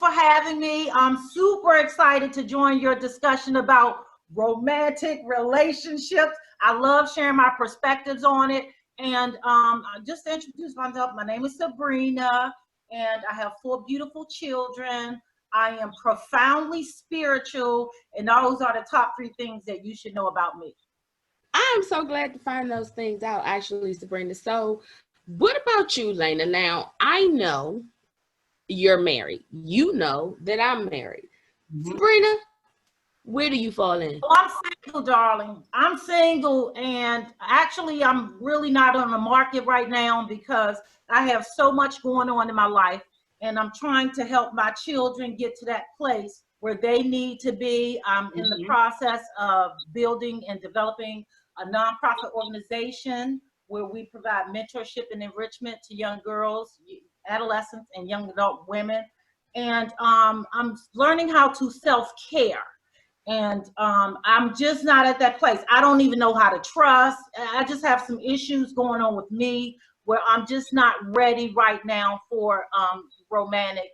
for having me. I'm super excited to join your discussion about romantic relationships. I love sharing my perspectives on it. And just to introduce myself, my name is Sabrina, and I have 4 beautiful children. I am profoundly spiritual, and those are the top 3 things that you should know about me. I'm so glad to find those things out, actually, Sabrina. So, what about you, Lena? Now, I know you're married. You know that I'm married. Sabrina, where do you fall in? Oh, I'm single, darling. I'm single, and actually, I'm really not on the market right now because I have so much going on in my life, and I'm trying to help my children get to that place where they need to be. I'm in the process of building and developing a nonprofit organization where we provide mentorship and enrichment to young girls, adolescents, and young adult women. And I'm learning how to self-care. And I'm just not at that place. I don't even know how to trust. I just have some issues going on with me where I'm just not ready right now for romantic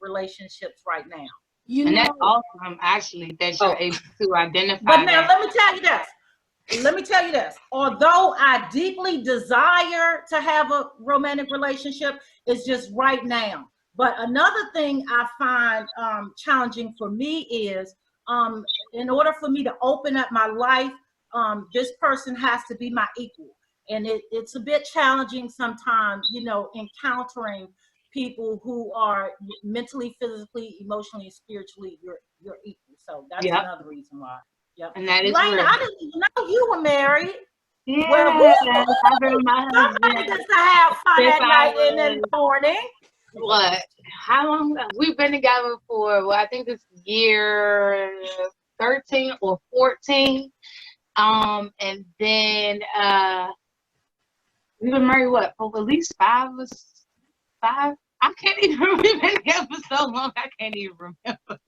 relationships right now. And that's awesome, actually, that you're able to identify. But now, let me tell you this. Although I deeply desire to have a romantic relationship, it's just right now. But another thing I find challenging for me is in order for me to open up my life, this person has to be my equal. And it's a bit challenging sometimes, encountering people who are mentally, physically, emotionally, and spiritually your equal. So that's another reason why. Yep. And that is Lena, real. I didn't even know you were married. Yeah, well, I've been my husband. Somebody gets to have fun at night and in the morning. What? How long? We've been together for, I think this year 13 or 14. And then we've been married, for at least 5 or 5? I can't even remember. We've been together for so long, I can't even remember.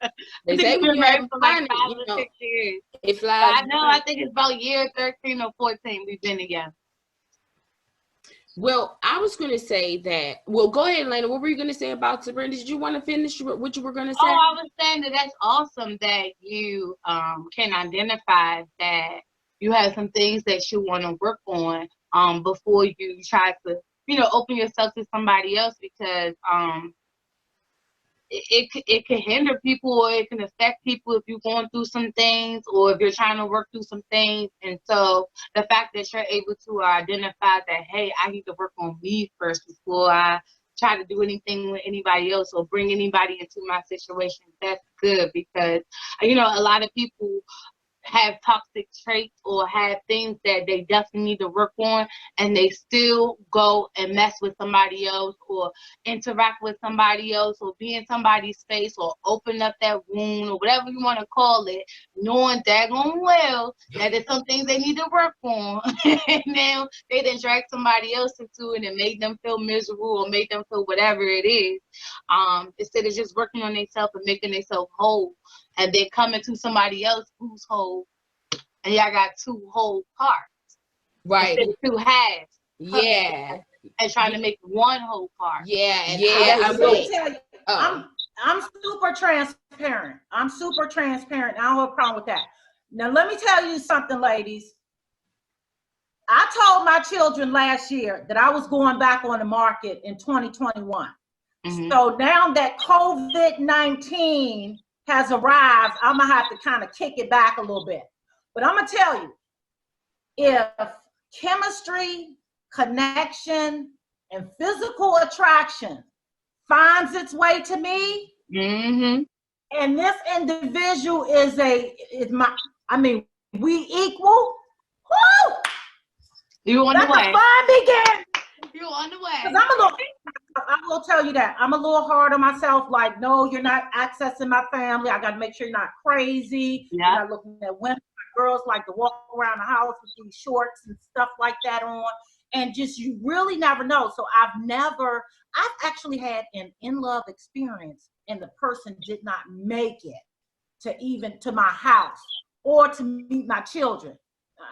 They say we've been married for like 5 or 6 years. It flies. I think it's about year 13 or 14 we've been together. Well, I was going to say that. Well, go ahead, Lena. What were you going to say about Sabrina? Did you want to finish what you were going to say? Oh, I was saying that's awesome that you can identify that you have some things that you want to work on before you try to, open yourself to somebody else, because it can hinder people, or it can affect people if you're going through some things, or if you're trying to work through some things. And so the fact that you're able to identify that, hey, I need to work on me first before I try to do anything with anybody else or bring anybody into my situation, that's good, because a lot of people have toxic traits or have things that they definitely need to work on, and they still go and mess with somebody else or interact with somebody else or be in somebody's space or open up that wound or whatever you want to call it, knowing daggone well that there's some things they need to work on. And now they then drag somebody else into it and make them feel miserable or make them feel whatever it is, instead of just working on themselves and making themselves whole, and then coming to somebody else who's whole, and y'all got 2 whole parts, right? Instead of 2 halves. Yeah. And trying to make 1 whole part. Yeah. And let me tell you, I'm super transparent. I don't have a problem with that. Now, let me tell you something, ladies. I told my children last year that I was going back on the market in 2021. So now that COVID-19 has arrived, I'm gonna have to kind of kick it back a little bit. But I'm gonna tell you, if chemistry, connection, and physical attraction finds its way to me, and this individual we equal. Woo! You on the way? Fun begin. You on the way? I will tell you that I'm a little hard on myself. Like, no, you're not accessing my family. I got to make sure you're not crazy. Yeah. You're not looking at women. Girls like to walk around the house with these shorts and stuff like that on. And just, you really never know. So I've actually had an in-love experience, and the person did not make it to my house or to meet my children.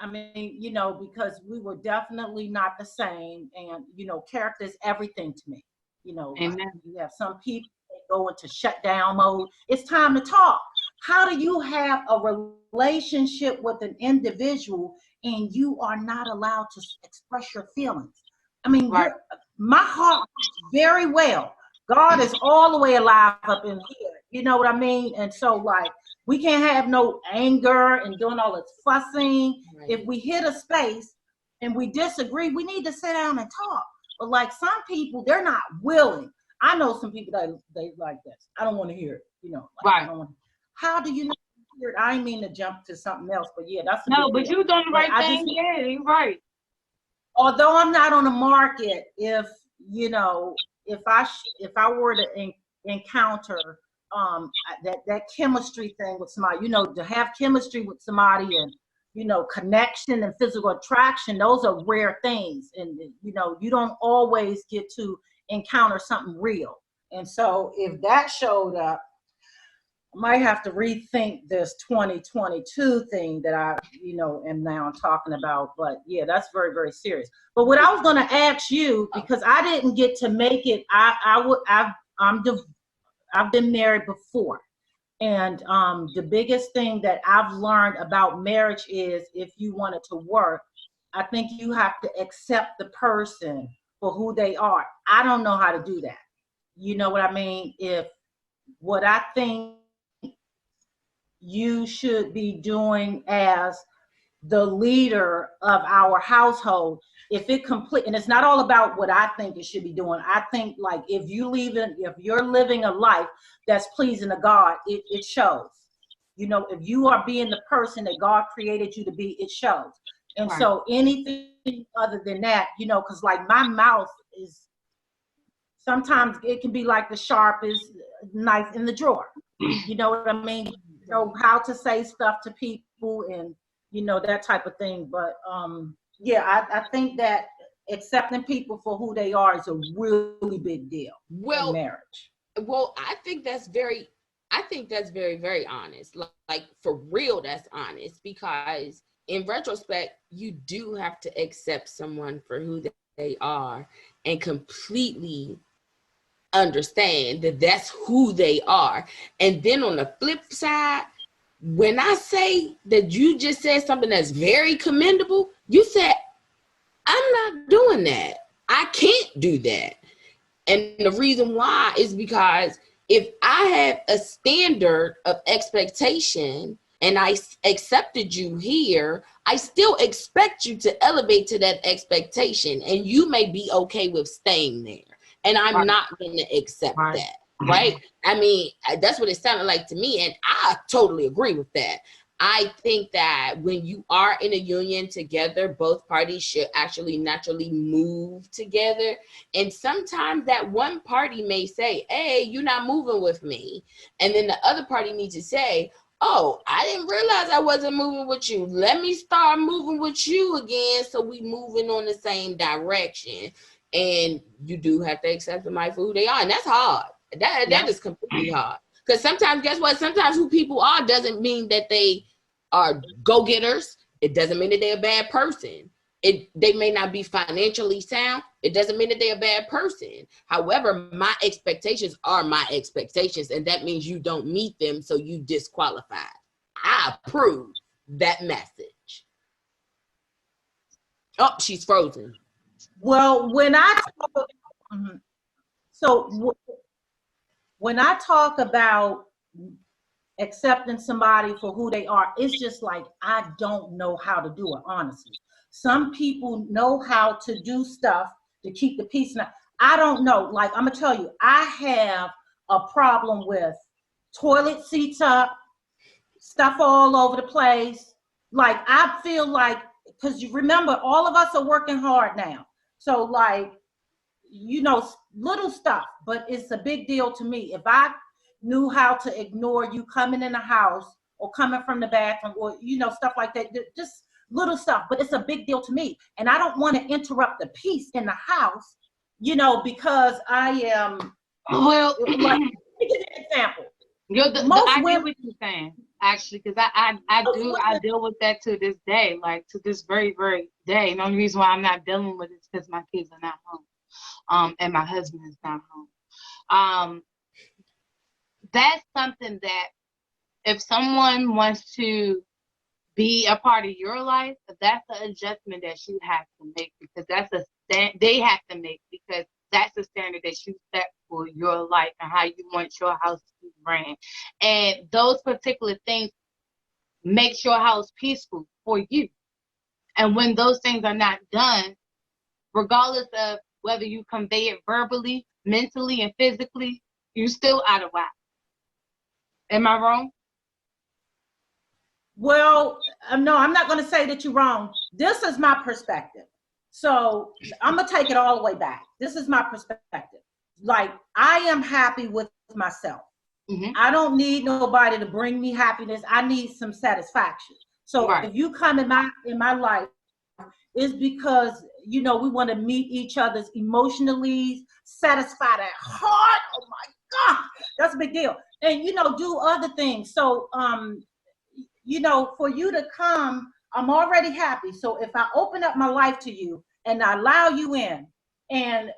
I mean, because we were definitely not the same. And, character is everything to me. Amen. Like, you have some people go into shutdown mode. It's time to talk. How do you have a relationship with an individual and you are not allowed to express your feelings? I mean, Right. my heart very well. God is all the way alive up in here. You know what I mean? And so, like, we can't have no anger and doing all this fussing. Right. If we hit a space and we disagree, we need to sit down and talk. But like some people, they're not willing. I know some people that they like this. I don't want to hear it. You know, like, Right. I don't want. How do you not hear it? I didn't mean to jump to something else, but yeah, that's a No, big but deal. you doing the But right I thing. just, Yeah, you're right. although I'm not on the market, if you know, if I were to encounter that chemistry thing with somebody, you know, to have chemistry with somebody and you know, connection and physical attraction, those are rare things, and you know, you don't always get to encounter something real. And so if that showed up, I might have to rethink this 2022 thing that I, you know, am now talking about. But yeah, that's very, very serious. But what I was going to ask you, because I didn't get to make it, I've been married before, and the biggest thing that I've learned about marriage is if you want it to work, I think you have to accept the person for who they are. I don't know how to do that. You know what I mean? If what I think you should be doing as the leader of our household, if it complete, and it's not all about what I think it should be doing. I think like if you're living a life that's pleasing to God, it shows. You know, if you are being the person that God created you to be, it shows. And Right. so anything other than that, you know, because like my mouth is, sometimes it can be like the sharpest knife in the drawer. You know what I mean? You know how to say stuff to people and you know that type of thing. But yeah, I think that accepting people for who they are is a really big deal in marriage. Well, I think that's very very honest. Like for real, that's honest, because in retrospect, you do have to accept someone for who they are and completely understand that that's who they are. And then on the flip side, when I say that you just said something that's very commendable, you said, I'm not doing that. I can't do that. And the reason why is because if I have a standard of expectation and I accepted you here, I still expect you to elevate to that expectation. And you may be okay with staying there. And I'm not going to accept that, right? I mean, that's what it sounded like to me. And I totally agree with that. I think that when you are in a union together, both parties should actually naturally move together. And sometimes that one party may say, hey, you're not moving with me. And then the other party needs to say, oh, I didn't realize I wasn't moving with you. Let me start moving with you again so we moving on the same direction. And you do have to accept somebody for who they are. And that's hard. That is completely hard. Because sometimes, guess what? Sometimes who people are doesn't mean that they are go-getters. It doesn't mean that they're a bad person. They may not be financially sound. It doesn't mean that they're a bad person. However, my expectations are my expectations. And that means you don't meet them, so you disqualified. I approve that message. Oh, she's frozen. Well, when I talk about accepting somebody for who they are, it's just like I don't know how to do it, honestly. Some people know how to do stuff to keep the peace. Now, I don't know. Like I'm gonna tell you, I have a problem with toilet seats up, stuff all over the place. Like I feel like, because you remember, all of us are working hard now. So like, you know, little stuff, but it's a big deal to me. If I knew how to ignore you coming in the house or coming from the bathroom or, you know, stuff like that, just little stuff, but it's a big deal to me. And I don't want to interrupt the peace in the house, you know, because I am, Well, like, let me give you an example. I get what you're saying, actually, because I deal with that to this day, like to this very, very day. And the only reason why I'm not dealing with it is because my kids are not home. And my husband is not home. that's something that if someone wants to be a part of your life, that's an adjustment that you have to make, because they have to make, because that's the standard that you set for your life and how you want your house to be ran. And those particular things make your house peaceful for you. And when those things are not done, regardless of whether you convey it verbally, mentally, and physically, you're still out of whack. Am I wrong? Well, no, I'm not going to say that you're wrong. This is my perspective. So I'm going to take it all the way back. This is my perspective. Like, I am happy with myself. Mm-hmm. I don't need nobody to bring me happiness. I need some satisfaction. So right. If you come in my life, it's because, you know, we want to meet each other's emotionally, satisfy that heart. Oh my God, that's a big deal. And, you know, do other things. So, you know, for you to come, I'm already happy. So if I open up my life to you and I allow you in, and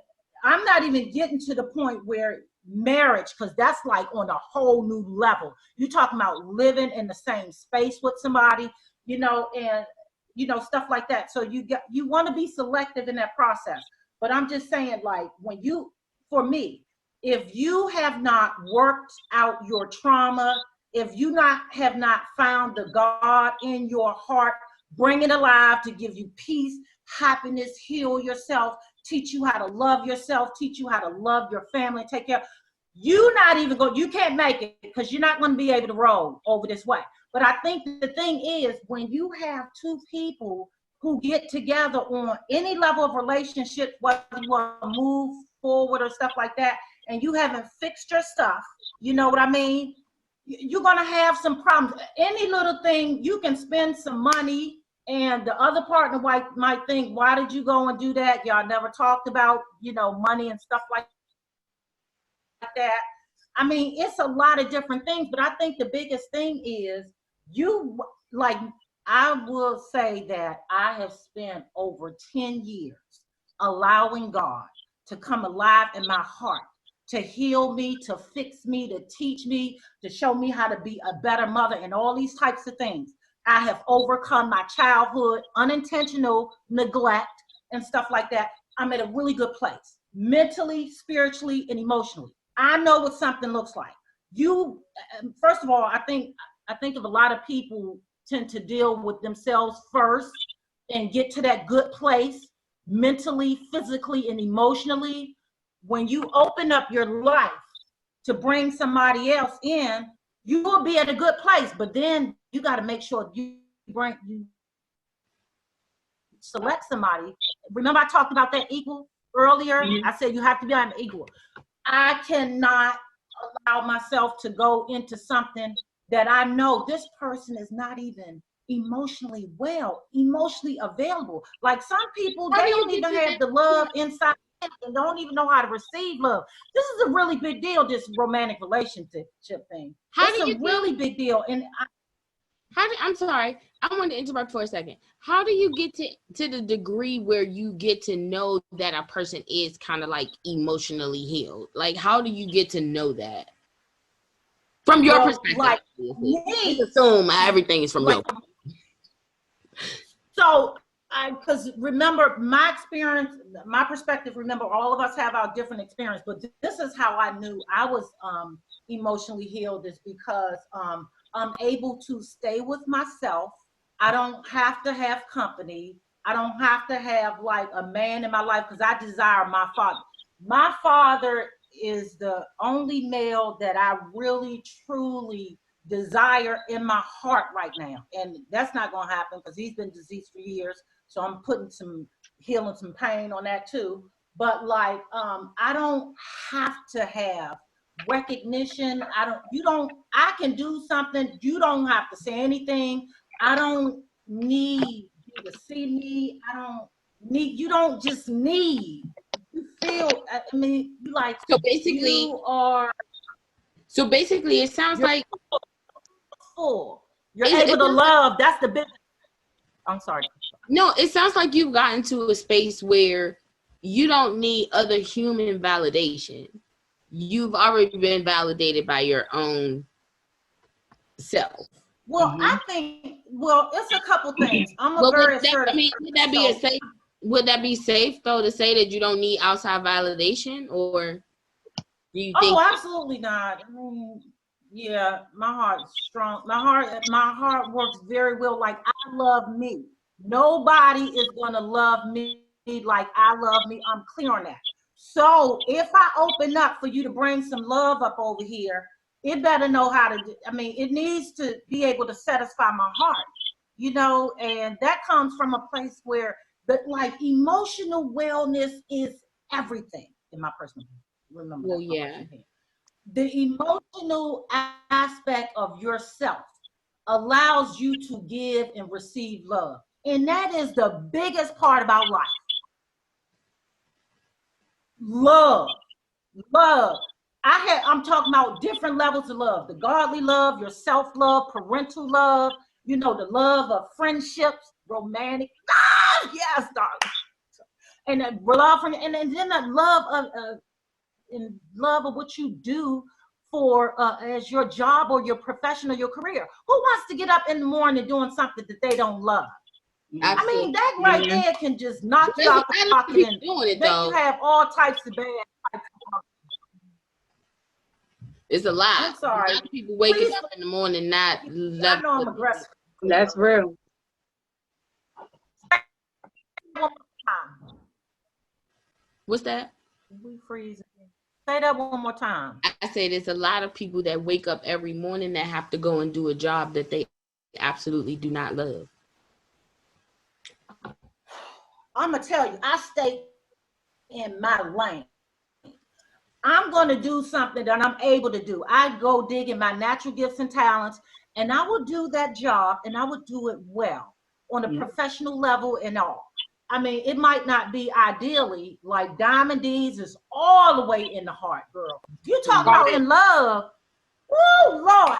I'm not even getting to the point where marriage, because that's like on a whole new level. You're talking about living in the same space with somebody, you know, and, you know, stuff like that. So you want to be selective in that process. But I'm just saying, like, for me, if you have not worked out your trauma, if you have not found the God in your heart, bring it alive to give you peace, happiness, heal yourself, teach you how to love yourself, teach you how to love your family, take care. You can't make it, because you're not going to be able to roll over this way. But I think the thing is, when you have two people who get together on any level of relationship, whether you want to move forward or stuff like that, and you haven't fixed your stuff, you know what I mean? You're going to have some problems. Any little thing, you can spend some money, and the other partner might think, why did you go and do that? Y'all never talked about, you know, money and stuff like that. I mean, it's a lot of different things, but I think the biggest thing is I will say that I have spent over 10 years allowing God to come alive in my heart, to heal me, to fix me, to teach me, to show me how to be a better mother, and all these types of things. I have overcome my childhood, unintentional neglect and stuff like that. I'm at a really good place, mentally, spiritually, and emotionally. I know what something looks like. First of all, I think of a lot of people tend to deal with themselves first and get to that good place mentally, physically, and emotionally. When you open up your life to bring somebody else in, you will be at a good place. But then you got to make sure you select somebody. Remember I talked about that equal earlier? Mm-hmm. I said you have to be on equal. I cannot allow myself to go into something that I know this person is not even emotionally available. Like some people, they don't even have the love inside and don't even know how to receive love. This is a really big deal, this romantic relationship thing. It's a really big deal. And I'm sorry, I want to interrupt for a second. How do you get to the degree where you get to know that a person is kind of like emotionally healed? Like, how do you get to know that? From your perspective, like let's assume everything is from your. So, because remember my experience, my perspective, remember all of us have our different experience, but this is how I knew I was emotionally healed, is because I'm able to stay with myself. I don't have to have company. I don't have to have like a man in my life, because I desire my father. My father is the only male that I really, truly desire in my heart right now. And that's not going to happen because he's been deceased for years. So I'm putting healing some pain on that too. But like, I don't have to have recognition. I can do something. You don't have to say anything. I don't need you to see me. You don't just need. You feel, I mean, you like, so basically it sounds like full. You're able to love. That's the big. I'm sorry. No, it sounds like you've gotten to a space where you don't need other human validation. you've already been validated by your own self. Well, I think, it's a couple things. I'm a Well, very assertive would that be person, would that be safe though to say that you don't need outside validation, or do you think? Oh, absolutely not. I mean, yeah, my heart's strong. My heart works very well. Like, I love me. Nobody is gonna love me like I love me. I'm clear on that. So if I open up for you to bring some love up over here, it better know how to do. I mean, it needs to be able to satisfy my heart, and that comes from a place where like emotional wellness is everything in my personal opinion. Remember Well, that. yeah. The emotional aspect of yourself allows you to give and receive love. And that is the biggest part about life. Love. Love. I'm talking about different levels of love. The godly love, your self-love, parental love, the love of friendships, romantic. Yes, darling. And then love from, and then the love of in love of what you do for as your job or your profession or your career. Who wants to get up in the morning doing something that they don't love? Absolutely. I mean, that right there can just knock you out the pocket and doing it, make though. you have all types of bad. It's a lot. I'm sorry. A lot of people waking up in the morning not I loving. know I'm aggressive. That's real. What's that? We freezing. Say that one more time. I say there's a lot of people that wake up every morning that have to go and do a job that they absolutely do not love. I'm gonna tell you, I stay in my lane. I'm gonna do something that I'm able to do. I go dig in my natural gifts and talents, and I will do that job, and I will do it well on a professional level and all. I mean, it might not be ideally like Diamond D's is all the way in the heart, girl. You talk about in love, oh Lord.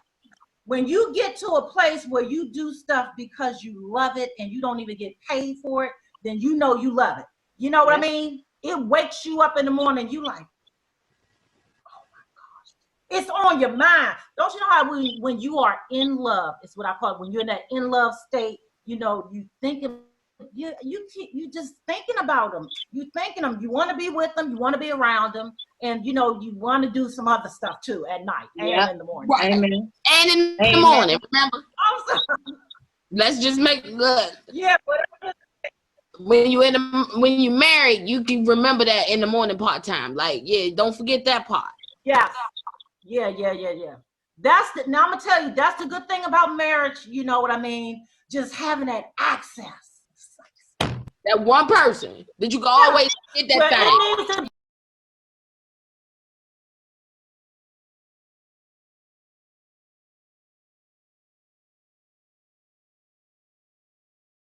When you get to a place where you do stuff because you love it and you don't even get paid for it, then you know you love it. You know what I mean? It wakes you up in the morning. You like, oh my gosh, it's on your mind. Don't you know how when you are in love, it's what I call it. When you're in that in love state, you thinking. You just thinking about them. You thinking them. You want to be with them. You want to be around them, and you want to do some other stuff too at night and in the morning. Right. Amen. And in the morning, remember. I'm sorry. Let's just make it good. Yeah, whatever. When you married, you can remember that in the morning part time. Like, don't forget that part. Yeah. Now I'm gonna tell you, that's the good thing about marriage. You know what I mean? Just having that access. That one person that you can always get that thing. It needs to